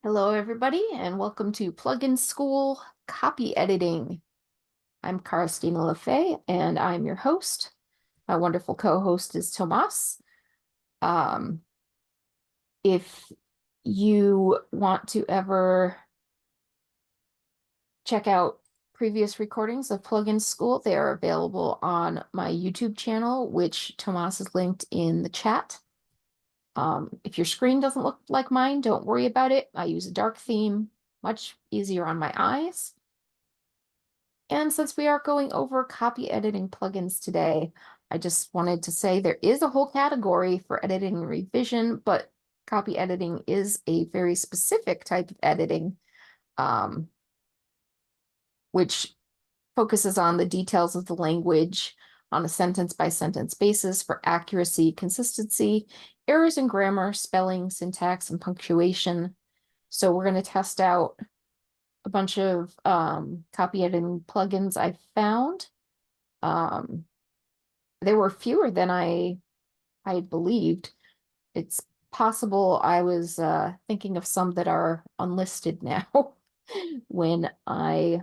Hello, everybody, and welcome to Plugin School Copy Editing. I'm Karistina Lafae, and I'm your host. My wonderful co-host is Tomas. Um, if you want to ever check out previous recordings of Plugin School, they are available on my YouTube channel, which Tomas has linked in the chat. If your screen doesn't look like mine, don't worry about it. I use a dark theme, much easier on my eyes. And since we are going over copy editing plugins today, I just wanted to say there is a whole category for editing and revision, but copy editing is a very specific type of editing, which focuses on the details of the language on a sentence-by-sentence basis for accuracy, consistency, errors in grammar, spelling, syntax, and punctuation. So we're going to test out a bunch of copy editing plugins I found. There were fewer than I believed. It's possible I was thinking of some that are unlisted now when I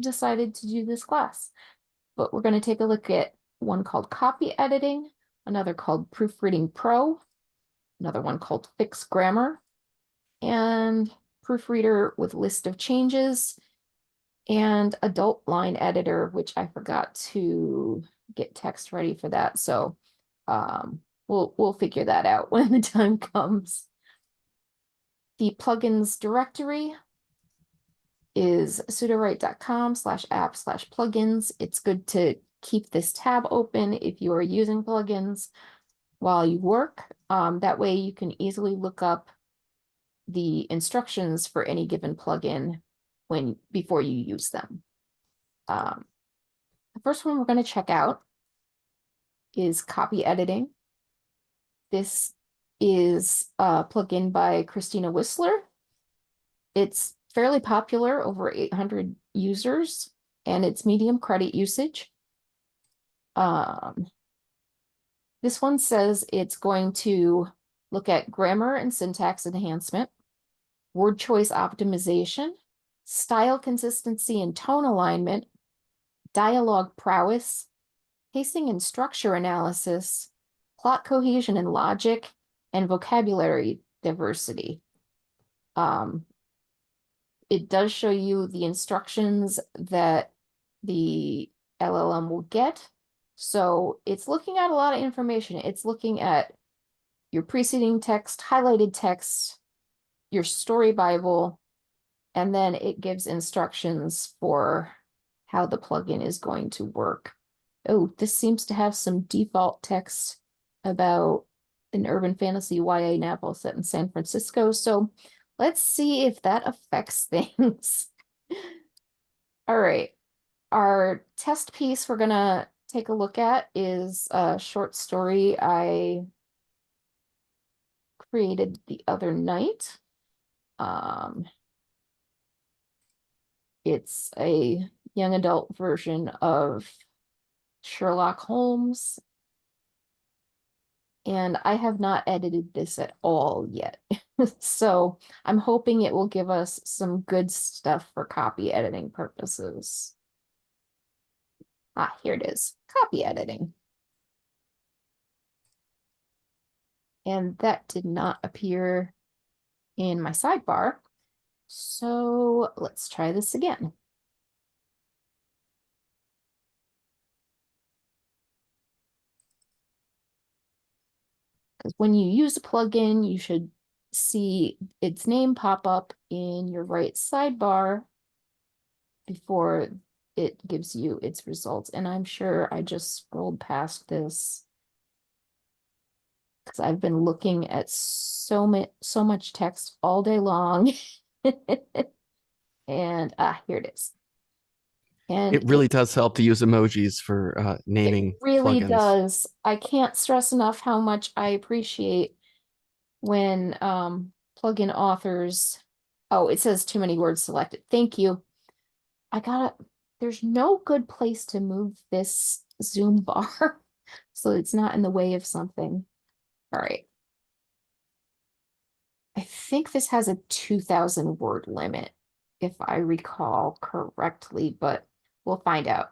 decided to do this class. But we're going to take a look at one called Copy Editing, another called Proofreading Pro, another one called Fix Grammar, and Proofreader with List of Changes, and Adult Line Editor, which I forgot to get text ready for that. So we'll figure that out when the time comes. The plugins directory is sudowrite.com/app/plugins. It's good to keep this tab open if you are using plugins while you work. That way you can easily look up the instructions for any given plugin before you use them. The first one we're going to check out is copy editing. This is a plugin by Christina Whistler. It's fairly popular, over 800 users, and it's medium credit usage. This one says it's going to look at grammar and syntax enhancement, word choice optimization, style consistency and tone alignment, dialogue prowess, pacing and structure analysis, plot cohesion and logic, and vocabulary diversity. It does show you the instructions that the LLM will get. So it's looking at a lot of information. It's looking at your preceding text, highlighted text, your story Bible, and then it gives instructions for how the plugin is going to work. Oh, this seems to have some default text about an urban fantasy YA novel set in San Francisco. So let's see if that affects things. All right. Our test piece we're going to take a look at is a short story I created the other night. It's a young adult version of Sherlock Holmes, and I have not edited this at all yet. So I'm hoping it will give us some good stuff for copy editing purposes. Here it is, copy editing. And that did not appear in my sidebar. So let's try this again. Because when you use a plugin, you should see its name pop up in your right sidebar before it gives you its results. And I'm sure I just scrolled past this because I've been looking at so much text all day long. And here it is. And it really does help to use emojis for naming it really plugins. does. I can't stress enough how much I appreciate when plugin authors. Oh, it says too many words selected. Thank you. There's no good place to move this Zoom bar so it's not in the way of something. All right. I think this has a 2,000 word limit, if I recall correctly, but we'll find out.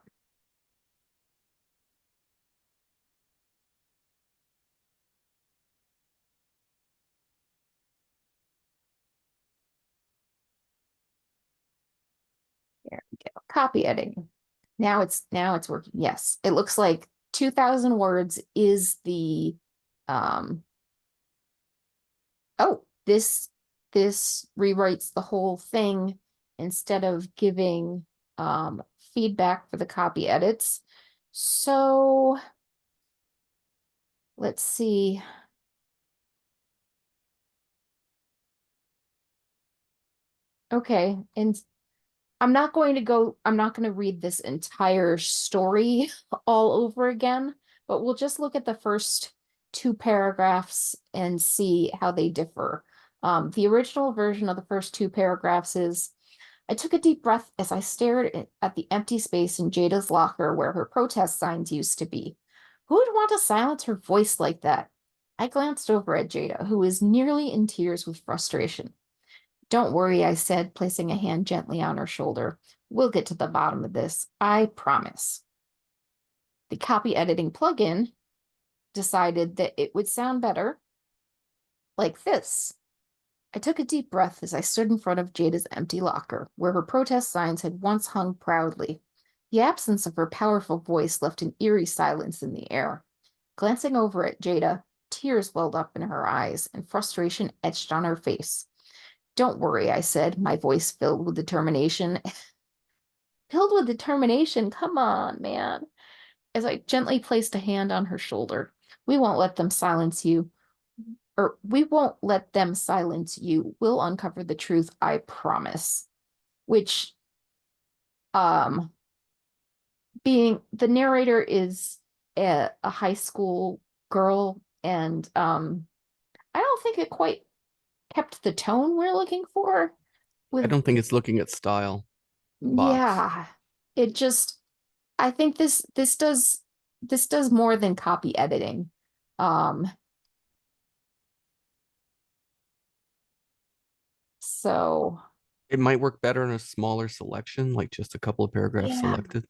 There we go. Copy editing. Now it's working. Yes, it looks like 2,000 words is the oh, this rewrites the whole thing instead of giving feedback for the copy edits. So let's see. Okay, and I'm not going to read this entire story all over again, but we'll just look at the first two paragraphs and see how they differ. The original version of the first two paragraphs is, I took a deep breath as I stared at the empty space in Jada's locker where her protest signs used to be. Who would want to silence her voice like that? I glanced over at Jada, who was nearly in tears with frustration. Don't worry, I said, placing a hand gently on her shoulder. We'll get to the bottom of this, I promise. The copy editing plugin decided that it would sound better like this. I took a deep breath as I stood in front of Jada's empty locker, where her protest signs had once hung proudly. The absence of her powerful voice left an eerie silence in the air. Glancing over at Jada, tears welled up in her eyes and frustration etched on her face. Don't worry, I said, my voice filled with determination. Filled with determination? Come on, man. As I gently placed a hand on her shoulder. We won't let them silence you. Or we won't let them silence you. We'll uncover the truth, I promise. Which, being the narrator is a high school girl, and I don't think it quite kept the tone we're looking for. I don't think it's looking at style box. Yeah, it just, I think this does more than copy editing. Um, so It might work better in a smaller selection, like just a couple of paragraphs yeah, selected.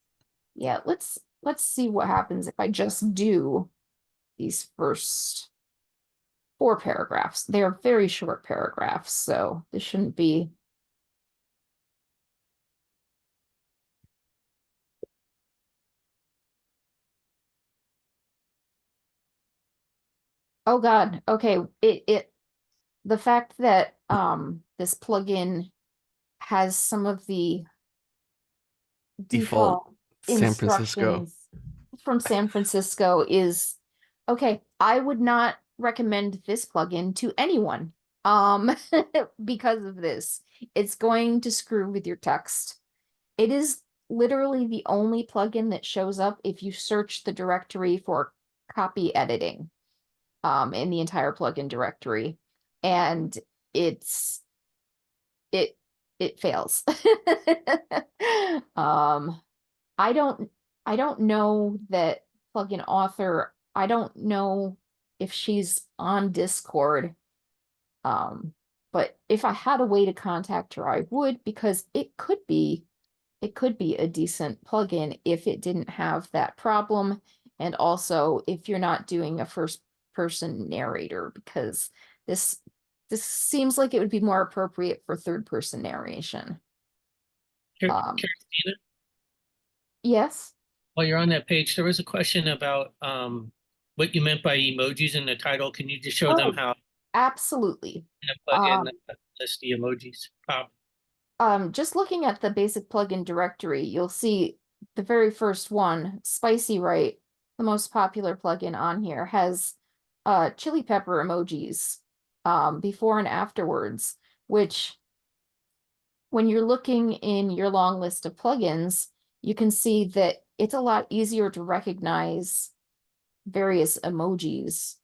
yeah, let's see what happens if I just do these first four paragraphs. They are very short paragraphs, so this shouldn't be. Oh God, okay. The fact that this plugin has some of the Default default San Francisco. instructions from San Francisco is okay. I would not recommend this plugin to anyone because of this. It's going to screw with your text. It is literally the only plugin that shows up if you search the directory for copy editing in the entire plugin directory, and it's it it fails. um I don't I don't know that plugin author. I don't know if she's on Discord. But if I had a way to contact her, I would, because it could be a decent plugin if it didn't have that problem. And also if you're not doing a first person narrator, because this this seems like it would be more appropriate for third person narration. Um, Karistina, yes. while you're on that page, there was a question about what you meant by emojis in the title. Can you just show them Oh, how absolutely. to plug in list the emojis? Just looking at the basic plugin directory, you'll see the very first one, Spicy Right, the most popular plugin on here, has chili pepper emojis before and afterwards, which when you're looking in your long list of plugins, you can see that it's a lot easier to recognize various emojis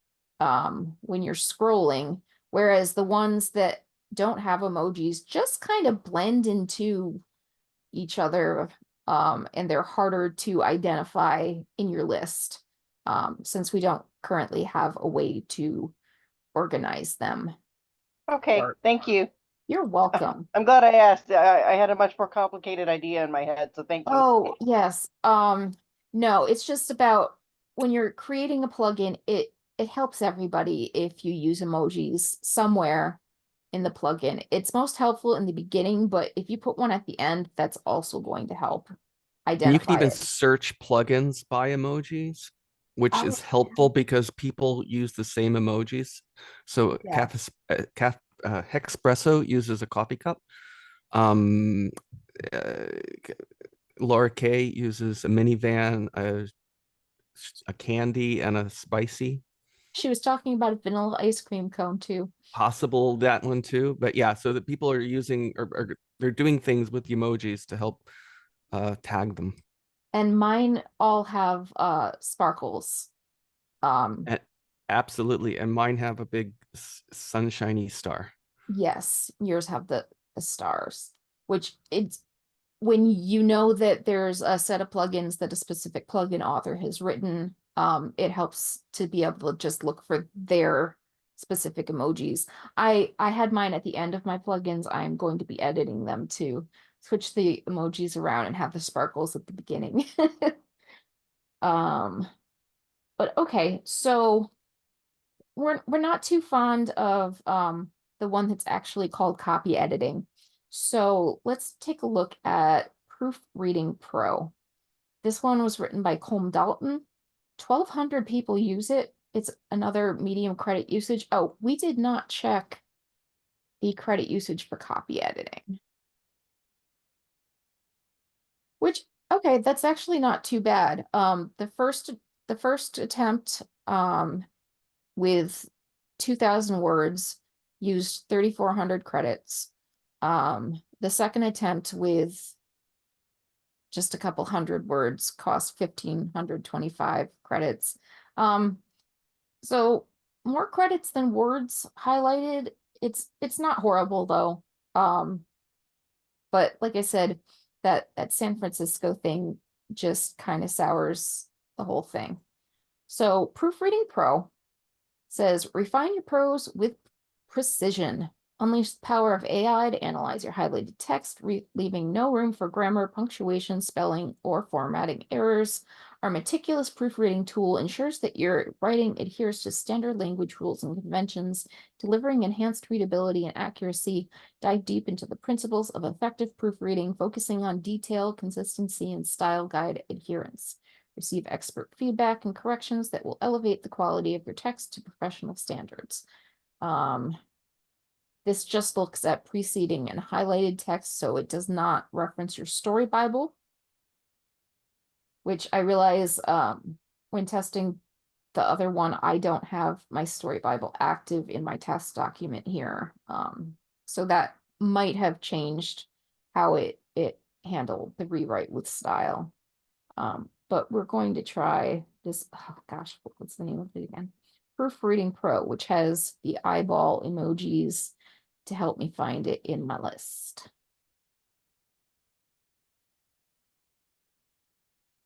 when you're scrolling, whereas the ones that don't have emojis just kind of blend into each other, and they're harder to identify in your list, since we don't currently have a way to organize them. Okay, Or- thank you. You're welcome. I'm glad I asked. I had a much more complicated idea in my head, so thank you. Oh, yes. No, it's just about when you're creating a plugin, it helps everybody if you use emojis somewhere in the plugin. It's most helpful in the beginning, but if you put one at the end, that's also going to help And you can identify even it. search plugins by emojis, which Oh, is helpful because people use the same emojis. So yeah. Hexpresso uses a coffee cup. Uh, Laura K uses a minivan, a candy, and a spicy. She was talking about a vanilla ice cream cone too. Possible that one too, but yeah, so that people are using or they're doing things with the emojis to help tag them. And mine all have sparkles. And absolutely, and mine have a big sunshiny star. Yes, yours have the stars, which it's when you know that there's a set of plugins that a specific plugin author has written, it helps to be able to just look for their specific emojis. I had mine at the end of my plugins. I'm going to be editing them to switch the emojis around and have the sparkles at the beginning. But okay, so we're not too fond of the one that's actually called copy editing. So let's take a look at Proofreading Pro. This one was written by Colm Dalton. 1,200 people use it. It's another medium credit usage. Oh, we did not check the credit usage for copy editing. Which, okay, that's actually not too bad. The first attempt with 2,000 words used 3,400 credits. The second attempt with just a couple hundred words cost 1,525 credits. So more credits than words highlighted. It's not horrible though. But like I said, that San Francisco thing just kind of sours the whole thing. So Proofreading Pro says refine your prose with precision. Unleash the power of AI to analyze your highlighted text, leaving no room for grammar, punctuation, spelling, or formatting errors. Our meticulous proofreading tool ensures that your writing adheres to standard language rules and conventions, delivering enhanced readability and accuracy. Dive deep into the principles of effective proofreading, focusing on detail, consistency, and style guide adherence. Receive expert feedback and corrections that will elevate the quality of your text to professional standards. This just looks at preceding and highlighted text, so it does not reference your story Bible, which I realize when testing the other one, I don't have my story Bible active in my test document here. So that might have changed how it handled the rewrite with style. But we're going to try this. Oh gosh, what's the name of it again? Proofreading Pro, which has the eyeball emojis to help me find it in my list.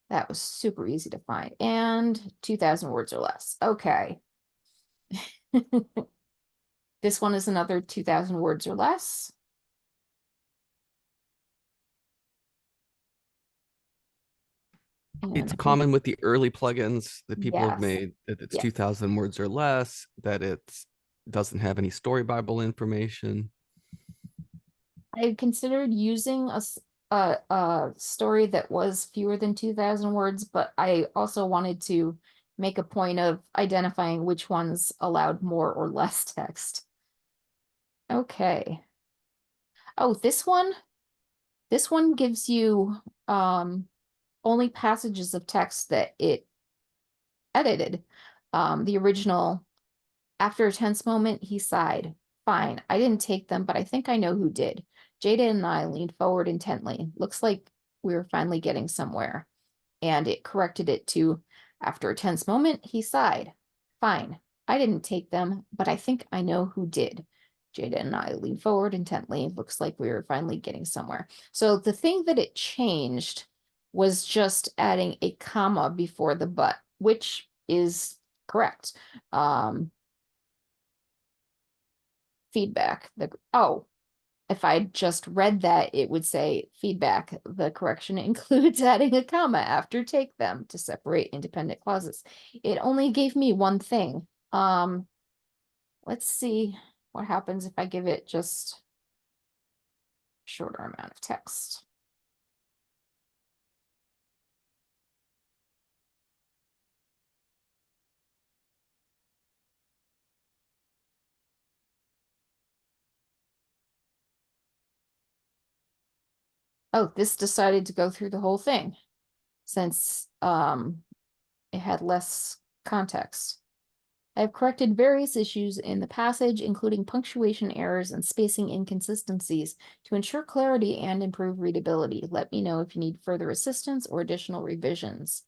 That was super easy to find. And 2,000 words or less. Okay. This one is another 2,000 words or less. It's And common with the early plugins that people have yes, made that it's yes. 2,000 words or less, that it doesn't have any story Bible information. I considered using a story that was fewer than 2,000 words, but I also wanted to make a point of identifying which ones allowed more or less text. Okay. Oh, this one gives you only passages of text that it edited. The original, after a tense moment, he sighed. Fine, I didn't take them, but I think I know who did. Jada and I leaned forward intently. Looks like we were finally getting somewhere. And it corrected it to, after a tense moment, he sighed. Fine, I didn't take them, but I think I know who did. Jada and I leaned forward intently. Looks like we were finally getting somewhere. So the thing that it changed was just adding a comma before the but, which is correct. feedback. If I just read that, it would say feedback. The correction includes adding a comma after take them to separate independent clauses. It only gave me one thing. Let's see what happens if I give it just shorter amount of text. Oh, this decided to go through the whole thing since it had less context. I have corrected various issues in the passage, including punctuation errors and spacing inconsistencies, to ensure clarity and improve readability. Let me know if you need further assistance or additional revisions.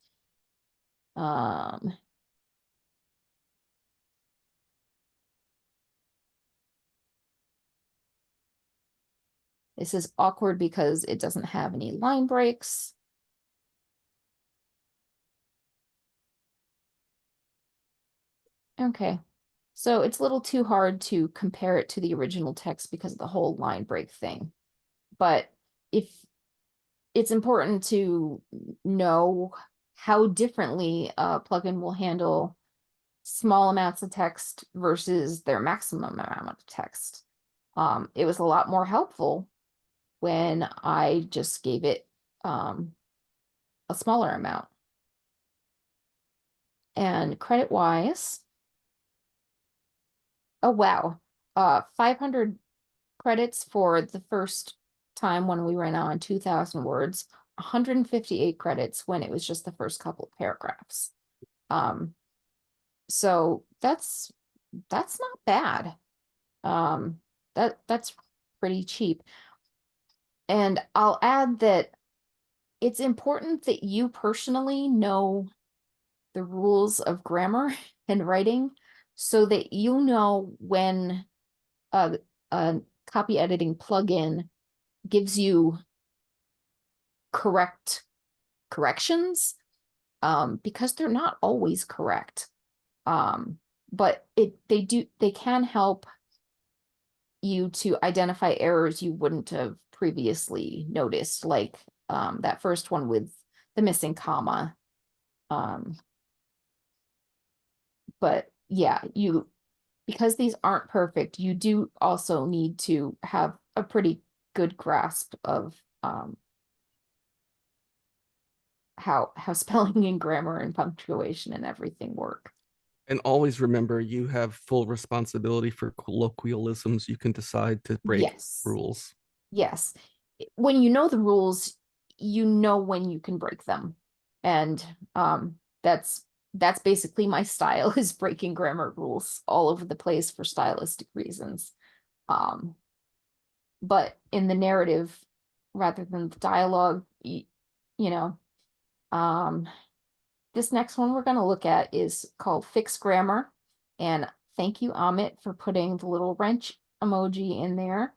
This is awkward because it doesn't have any line breaks. Okay, so it's a little too hard to compare it to the original text because of the whole line break thing. But if it's important to know how differently a plugin will handle small amounts of text versus their maximum amount of text. It was a lot more helpful when I just gave it a smaller amount. And credit-wise, oh wow, 500 credits for the first time when we ran on 2,000 words, 158 credits when it was just the first couple of paragraphs. So that's not bad. That's pretty cheap. And I'll add that it's important that you personally know the rules of grammar and writing so that you know when a copy editing plugin gives you corrections, because they're not always correct. But they can help you to identify errors you wouldn't have previously noticed, like that first one with the missing comma. But yeah, because these aren't perfect, you do also need to have a pretty good grasp of how spelling and grammar and punctuation and everything work. And always remember, you have full responsibility for colloquialisms. You can decide to break Yes. rules. Yes. When you know the rules, you know when you can break them. And that's basically my style, is breaking grammar rules all over the place for stylistic reasons. But in the narrative, rather than the dialogue, you know, this next one we're going to look at is called Fix Grammar. And thank you, Amit, for putting the little wrench emoji in there.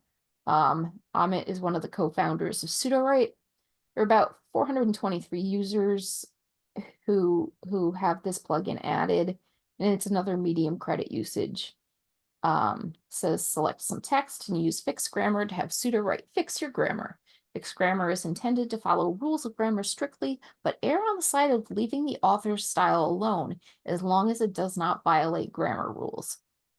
Amit is one of the co-founders of Sudowrite. There are about 423 users who have this plugin added, and it's another medium credit usage. Says select some text and use Fix Grammar to have Sudowrite fix your grammar. Fixed grammar is intended to follow rules of grammar strictly, but err on the side of leaving the author's style alone, as long as it does not violate grammar rules.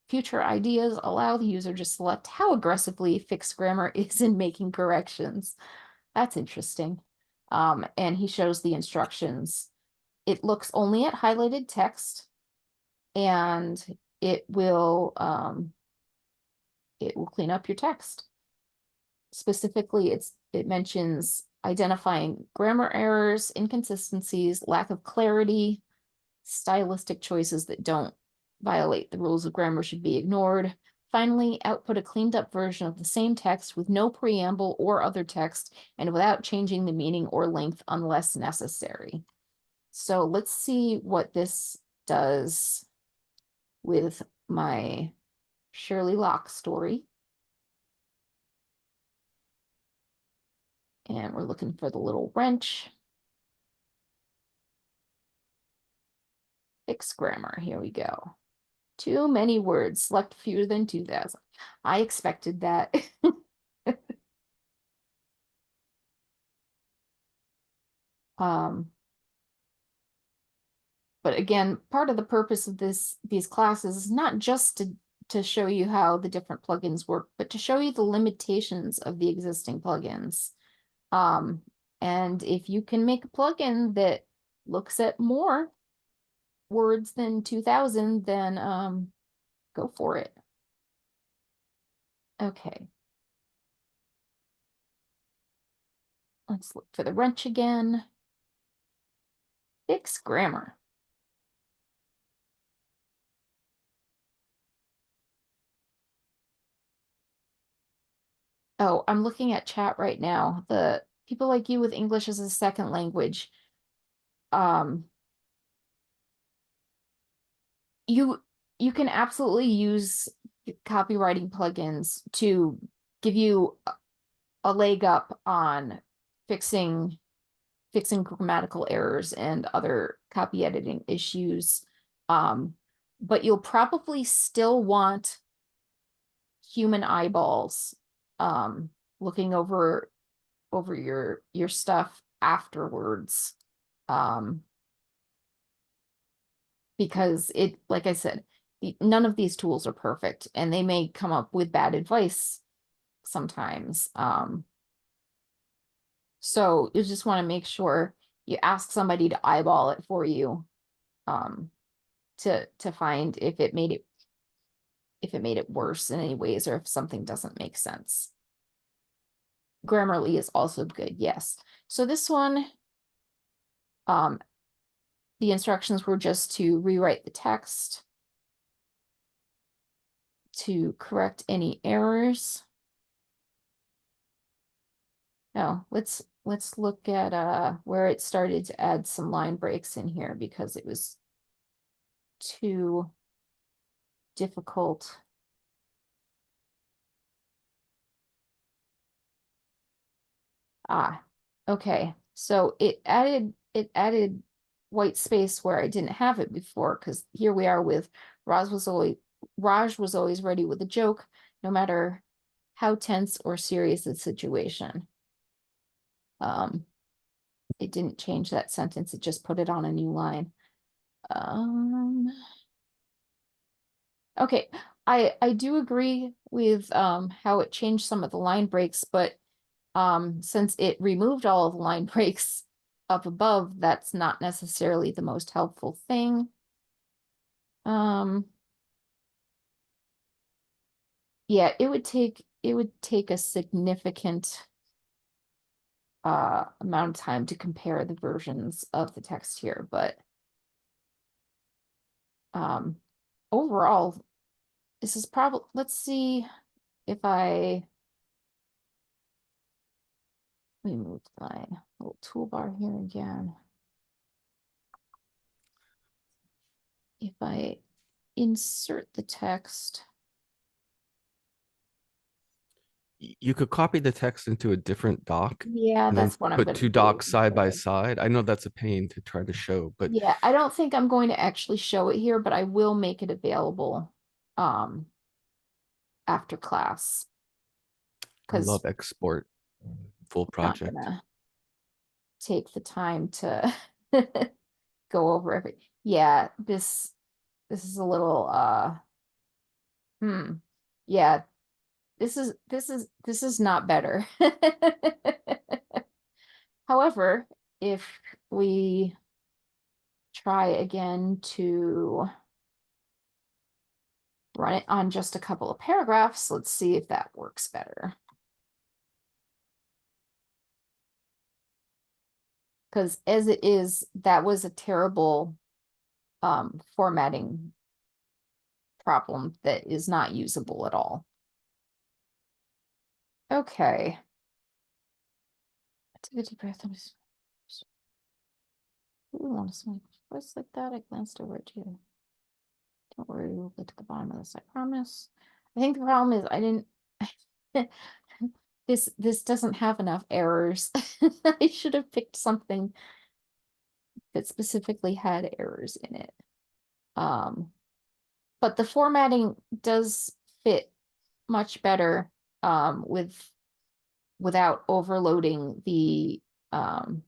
Future ideas allow the user to select how aggressively fixed grammar is in making corrections. That's interesting. And he shows the instructions. It looks only at highlighted text, and it will clean up your text. Specifically, it mentions identifying grammar errors, inconsistencies, lack of clarity, stylistic choices that don't violate the rules of grammar should be ignored. Finally, output a cleaned up version of the same text with no preamble or other text and without changing the meaning or length unless necessary. So let's see what this does with my Shirley Locke story. And we're looking for the little wrench. Fix grammar, here we go. Too many words. Select fewer than 2,000. I expected that. But again, part of the purpose of these classes is not just to show you how the different plugins work, but to show you the limitations of the existing plugins. And if you can make a plugin that looks at more words than 2,000, then go for it. Okay. Let's look for the wrench again. Fix grammar. Oh, I'm looking at chat right now. The people like you with English as a second language. You can absolutely use copywriting plugins to give you a leg up on fixing grammatical errors and other copy editing issues. But you'll probably still want human eyeballs looking over your stuff afterwards. Because it, like I said, none of these tools are perfect, and they may come up with bad advice sometimes. So you just want to make sure you ask somebody to eyeball it for you, to find if it made it worse in any ways, or if something doesn't make sense. Grammarly is also good, yes. So this one, the instructions were just to rewrite the text, to correct any errors. Now, let's look at where it started to add some line breaks in here because it was too difficult. Okay. So it added white space where I didn't have it before, because here we are with Raj was always ready with a joke, no matter how tense or serious the situation. It didn't change that sentence, it just put it on a new line. Okay, I do agree with how it changed some of the line breaks, but since it removed all of the line breaks up above, that's not necessarily the most helpful thing. Yeah, it would take a significant amount of time to compare the versions of the text here, but overall, this is probably, let's see if let me move my little toolbar here again. If I insert the text. You could copy the text into a different doc. Yeah, and then that's what I'm put gonna two do docs side by instead. side. I know that's a pain to try to show, but Yeah, I don't think I'm going to actually show it here, but I will make it available after class. I Because love export full I'm not project. gonna take the time to go over every. Yeah, this is a little yeah, this is not better. However, if we try again to run it on just a couple of paragraphs, let's see if that works better. Because as it is, that was a terrible formatting problem that is not usable at all. Okay. Take a deep breath. Ooh, I want to smile voice like that. I glanced over at you. Don't worry, we'll get to the bottom of this, I promise. I think the problem is I didn't this doesn't have enough errors. I should have picked something that specifically had errors in it. but the formatting does fit much better without overloading the I'm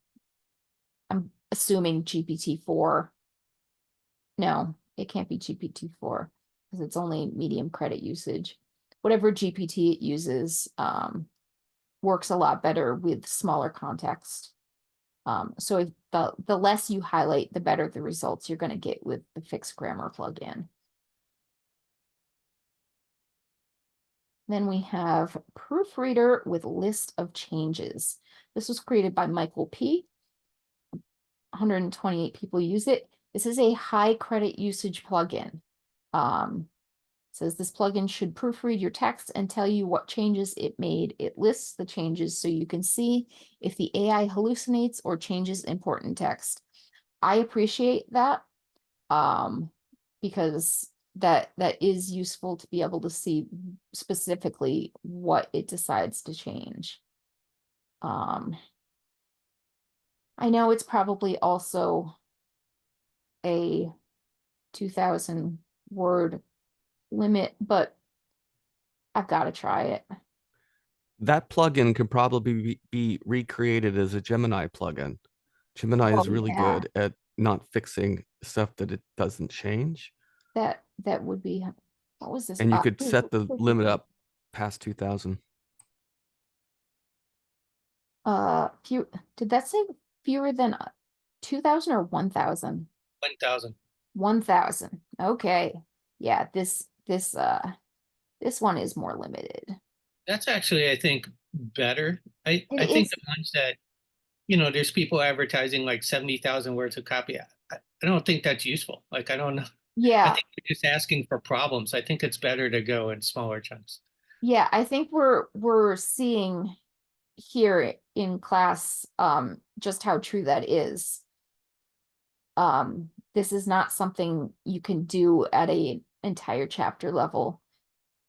assuming GPT-4. No, it can't be GPT-4 because it's only medium credit usage. Whatever GPT it uses works a lot better with smaller context. So if the less you highlight, the better the results you're going to get with the fixed grammar plugin. Then we have Proofreader with list of changes. This was created by Michael P. 128 people use it. This is a high credit usage plugin. Says this plugin should proofread your text and tell you what changes it made. It lists the changes so you can see if the AI hallucinates or changes important text. I appreciate that because that is useful to be able to see specifically what it decides to change. I know it's probably also a 2,000 word limit, but I've got to try it. That plugin could probably be recreated as a Gemini plugin. Gemini is Oh, really yeah. good at not fixing stuff that it doesn't change. That would be, what was this? And you could set the limit up past 2,000. Did that say fewer than 2,000 or 1,000? 1,000. 1,000. Okay. Yeah, this one is more limited. That's actually, I think, better. I It think is. the ones that, there's people advertising like 70,000 words of copy. I don't think that's useful. Like, I don't know. I Yeah. think you're just asking for problems. I think it's better to go in smaller chunks. Yeah, I think we're seeing here in class just how true that is. This is not something you can do at a entire chapter level,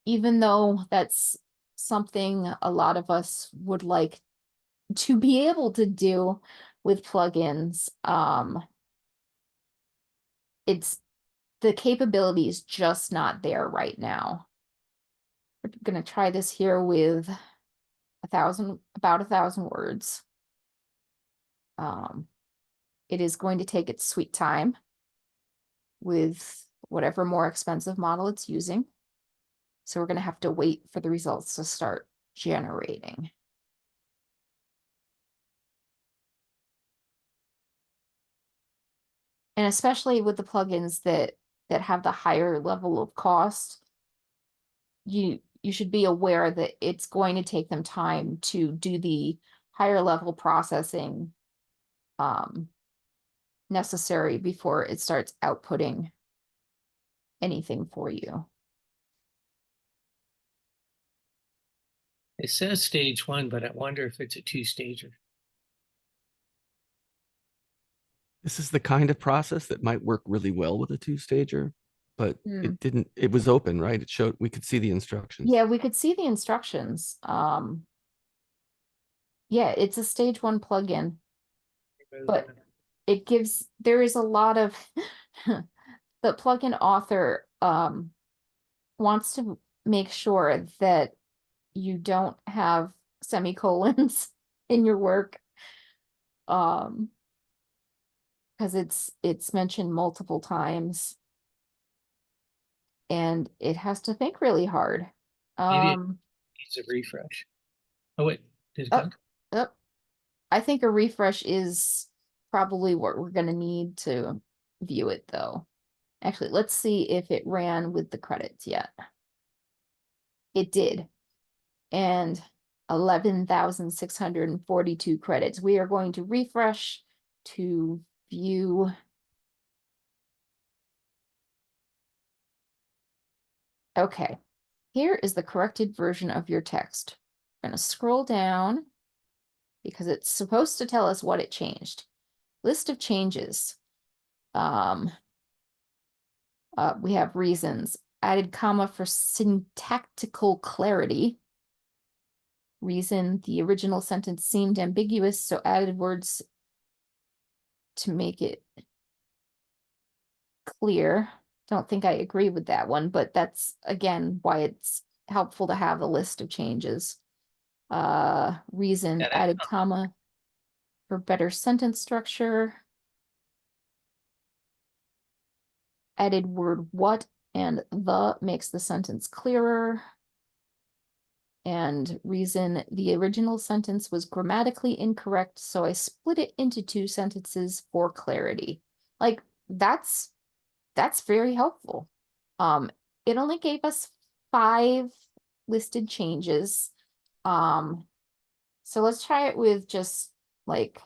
even though that's something a lot of us would like to be able to do with plugins. It's the capability is just not there right now. We're gonna try this here with about 1,000 words. It is going to take its sweet time with whatever more expensive model it's using. So we're going to have to wait for the results to start generating. And especially with the plugins that have the higher level of cost, you should be aware that it's going to take them time to do the higher level processing necessary before it starts outputting anything for you. It says stage 1, but I wonder if it's a 2-stager. This is the kind of process that might work really well with a 2-stager, but it didn't. It was open, right? It showed we could see the instructions. Yeah, we could see the instructions. Yeah, it's a stage 1 plugin, but it gives, there is a lot of the plugin author wants to make sure that you don't have semicolons in your work, because it's mentioned multiple times and it has to think really hard. Maybe it needs a refresh. Oh, wait. Did it Oh, go? I think a refresh is probably what we're going to need to view it, though. Actually, let's see if it ran with the credits yet. It did. And 11,642 credits. We are going to refresh to view. Okay, here is the corrected version of your text. We're going to scroll down because it's supposed to tell us what it changed. List of changes. We have reasons. Added comma for syntactical clarity. Reason, the original sentence seemed ambiguous, so added words to make it clear. don't think I agree with that one, but that's again why it's helpful to have a list of changes. Reason, Yeah, that- added comma for better sentence structure. Added word what and the makes the sentence clearer. And reason, the original sentence was grammatically incorrect, so I split it into 2 sentences for clarity. Like that's very helpful. It only gave us 5 listed changes. So let's try it with just like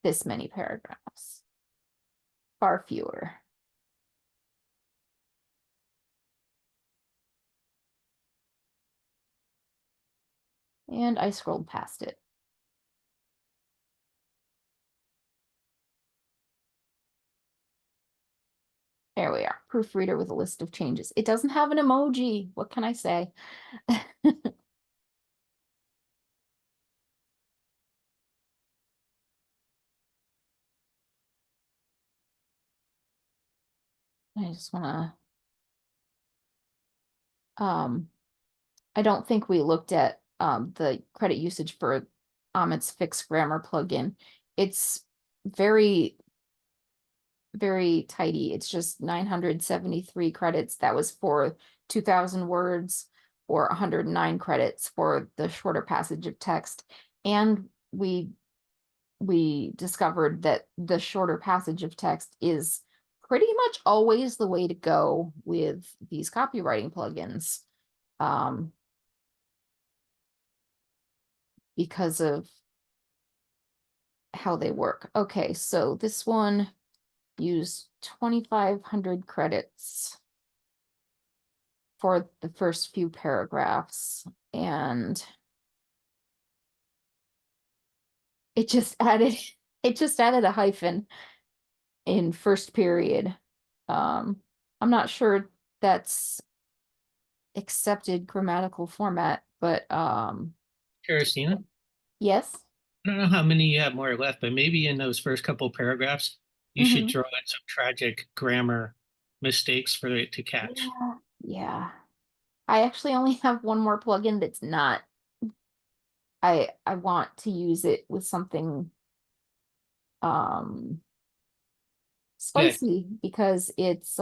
this many paragraphs. Far fewer. And I scrolled past it. There we are. Proofreader with a list of changes. It doesn't have an emoji. What can I say? I just want to, I don't think we looked at the credit usage for Amit's fixed grammar plugin. It's very, very tidy. It's just 973 credits. That was for 2,000 words, or 109 credits for the shorter passage of text. And we discovered that the shorter passage of text is pretty much always the way to go with these copywriting plugins, because of how they work. Okay, so this one used 2,500 credits for the first few paragraphs, and it just added a hyphen in first period. I'm not sure that's accepted grammatical format, but Karistina, yes. I don't know how many you have more left, but maybe in those first couple paragraphs, you should Mhm. throw in some tragic grammar mistakes for it to catch. Yeah. I actually only have one more plugin that's not. I want to use it with something spicy, because it's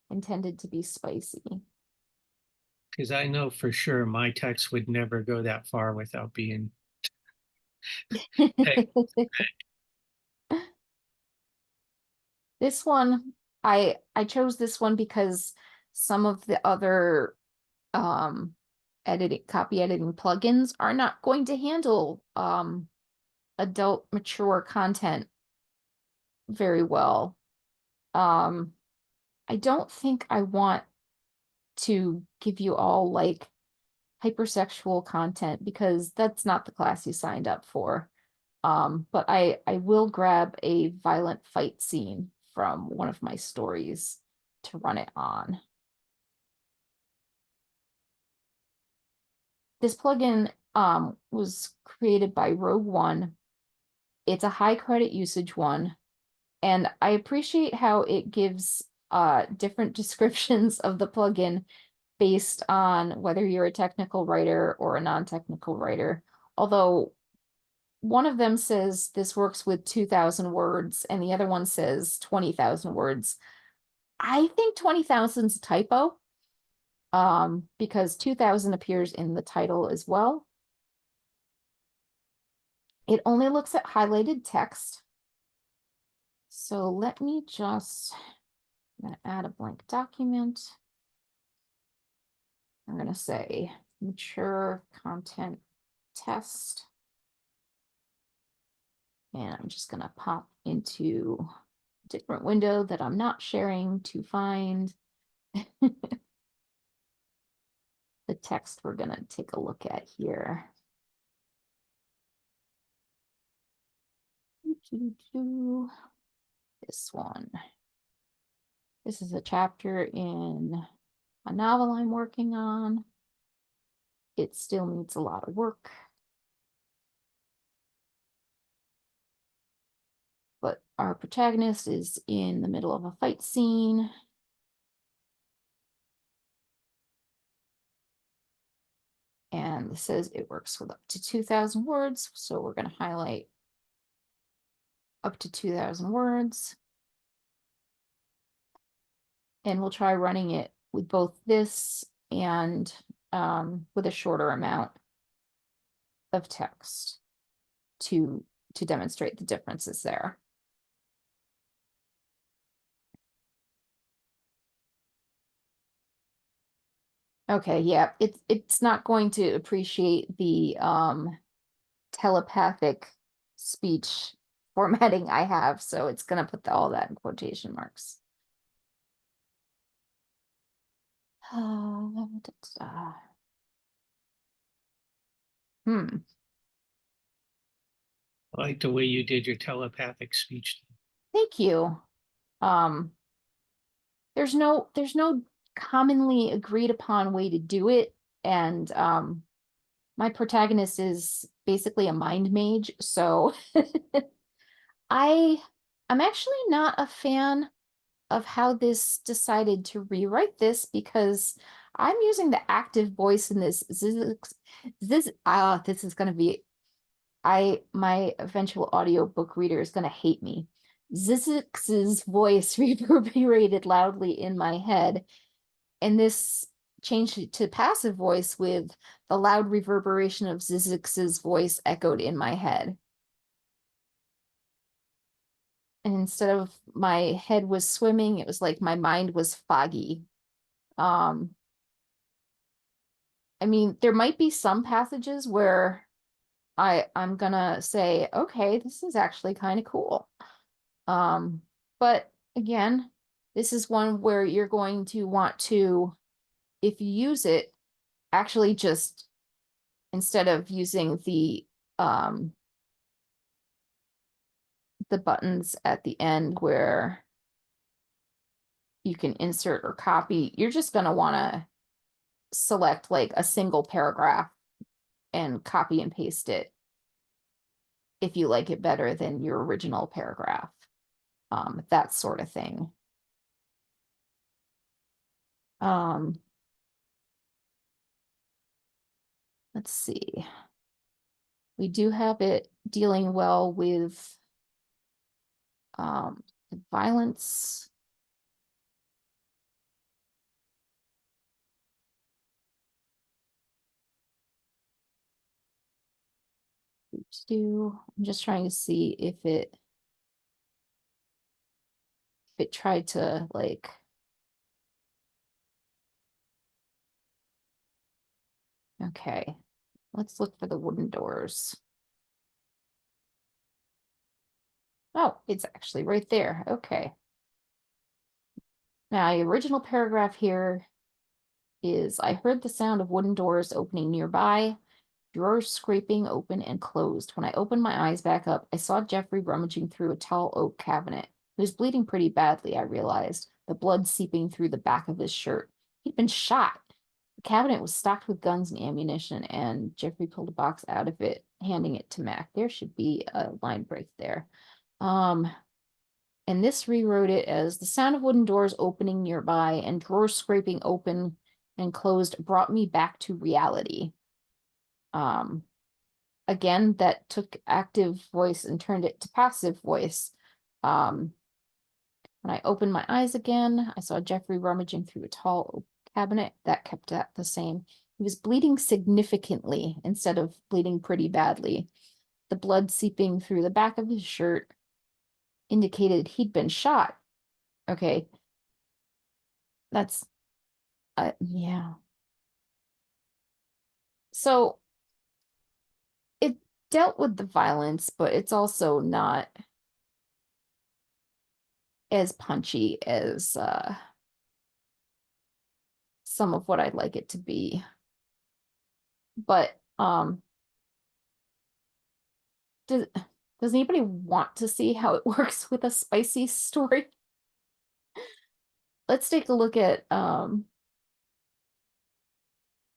intended to be spicy. Because I know for sure my text would never go that far without being. This one, I chose this one because some of the other copy editing plugins are not going to handle adult mature content very well. I don't think I want to give you all like hypersexual content, because that's not the class you signed up for. But I will grab a violent fight scene from one of my stories to run it on. This plugin was created by Rogue One. It's a high credit usage one, and I appreciate how it gives different descriptions of the plugin based on whether you're a technical writer or a non-technical writer. Although one of them says this works with 2,000 words and the other one says 20,000 words. I think 20,000 is a typo, because 2,000 appears in the title as well. It only looks at highlighted text. So let me just, I'm gonna add a blank document. I'm gonna say mature content test. And I'm just gonna pop into a different window that I'm not sharing to find the text we're gonna take a look at here. This one. This is a chapter in a novel I'm working on. It still needs a lot of work, but our protagonist is in the middle of a fight scene. And it says it works with up to 2,000 words. So we're going to highlight up to 2,000 words. And we'll try running it with both this and with a shorter amount of text to demonstrate the differences there. Okay, yeah, it's not going to appreciate the telepathic speech formatting I have, so it's gonna put all that in quotation marks. Hmm. I like the way you did your telepathic speech. Thank you. There's no commonly agreed upon way to do it, and my protagonist is basically a mind mage, so I'm actually not a fan of how this decided to rewrite this, because I'm using the active voice in this. This is gonna be, my eventual audiobook reader is gonna hate me. Zizix's voice reverberated loudly in my head, and this changed it to passive voice with the loud reverberation of Zizix's voice echoed in my head. And instead of my head was swimming, it was like my mind was foggy. I mean, there might be some passages where I'm gonna say, okay, this is actually kind of cool. But again, this is one where you're going to want to, if you use it, actually just, instead of using the buttons at the end where you can insert or copy, you're just going to want to select like a single paragraph and copy and paste it if you like it better than your original paragraph, that sort of thing. Let's see. We do have it dealing well with violence. I'm just trying to see if it tried to like, okay, let's look for the wooden doors. Oh, it's actually right there. Okay. Now, the original paragraph here is, I heard the sound of wooden doors opening nearby, drawers scraping open and closed. When I opened my eyes back up, I saw Jeffrey rummaging through a tall oak cabinet. He was bleeding pretty badly, I realized, the blood seeping through the back of his shirt. He'd been shot. The cabinet was stocked with guns and ammunition, and Jeffrey pulled a box out of it, handing it to Mac. There should be a line break there. And this rewrote it as, the sound of wooden doors opening nearby and drawers scraping open and closed brought me back to reality. Again, that took active voice and turned it to passive voice. When I opened my eyes again, I saw Jeffrey rummaging through a tall oak cabinet. That kept that the same. He was bleeding significantly instead of bleeding pretty badly. The blood seeping through the back of his shirt indicated he'd been shot. Okay. That's, yeah. So it dealt with the violence, but it's also not as punchy as some of what I'd like it to be. But does anybody want to see how it works with a spicy story? Let's take a look at oh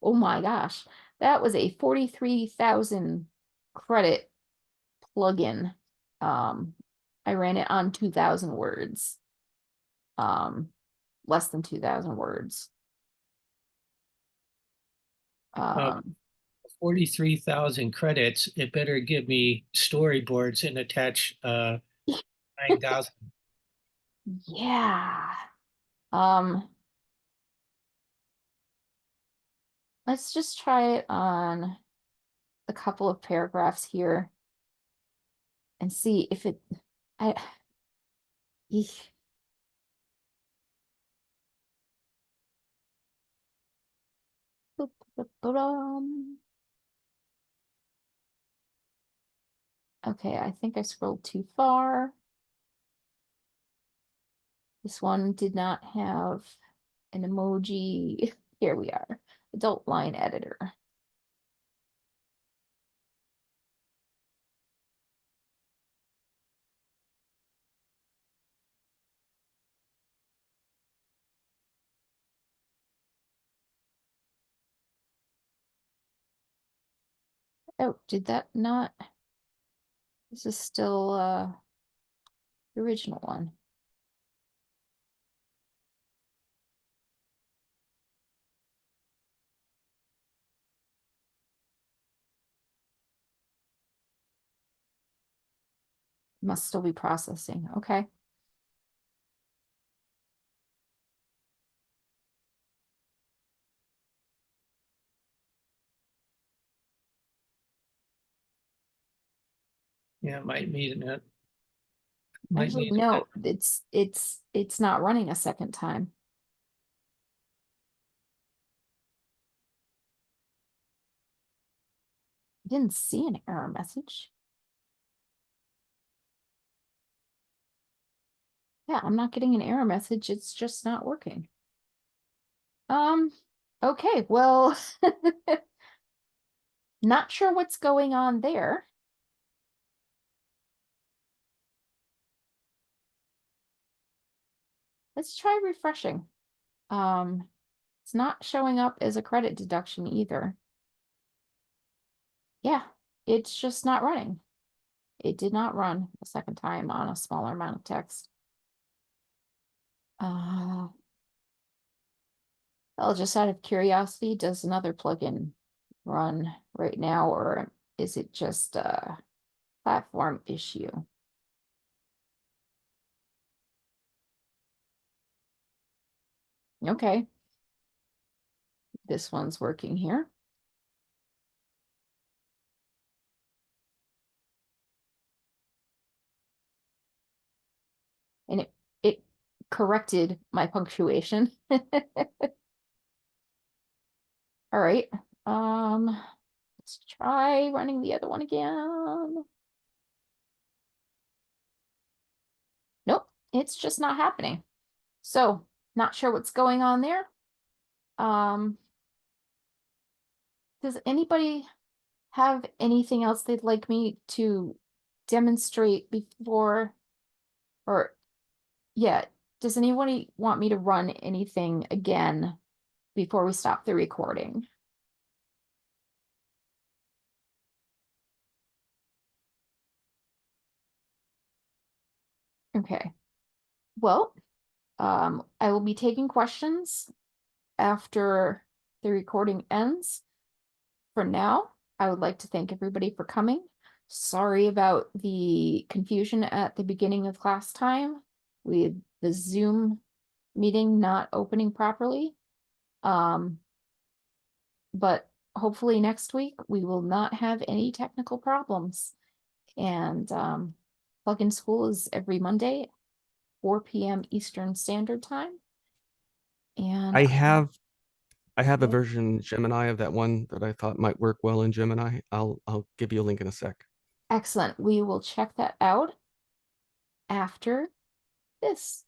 my gosh, that was a 43,000 credit plugin. I ran it on 2,000 words. Less than 2,000 words. 43,000 credits. It better give me storyboards and attach 9,000. Yeah. Let's just try it on a couple of paragraphs here and see if it, eesh. Okay, I think I scrolled too far. This one did not have an emoji. Here we are, adult line editor. Oh, did that not? This is still the original one. Must still be processing. Okay. Yeah, it might need it. Actually, no, it's not running a second time. I didn't see an error message. Yeah, I'm not getting an error message. It's just not working. Okay, well, not sure what's going on there. Let's try refreshing. It's not showing up as a credit deduction either. Yeah, it's just not running. It did not run a second time on a smaller amount of text. Well, just out of curiosity, does another plugin run right now, or is it just a platform issue? Okay. This one's working here. And it corrected my punctuation. All right. Let's try running the other one again. Nope, it's just not happening. So, not sure what's going on there. Does anybody have anything else they'd like me to demonstrate before, or yeah, does anybody want me to run anything again before we stop the recording? Okay. Well, I will be taking questions after the recording ends. For now, I would like to thank everybody for coming. Sorry about the confusion at the beginning of class time with the Zoom meeting not opening properly. But hopefully next week we will not have any technical problems. And Plugin School is every Monday, 4 p.m. Eastern Standard Time. And I have a Yeah. version Gemini of that one that I thought might work well in Gemini. I'll give you a link in a sec. Excellent. We will check that out after this.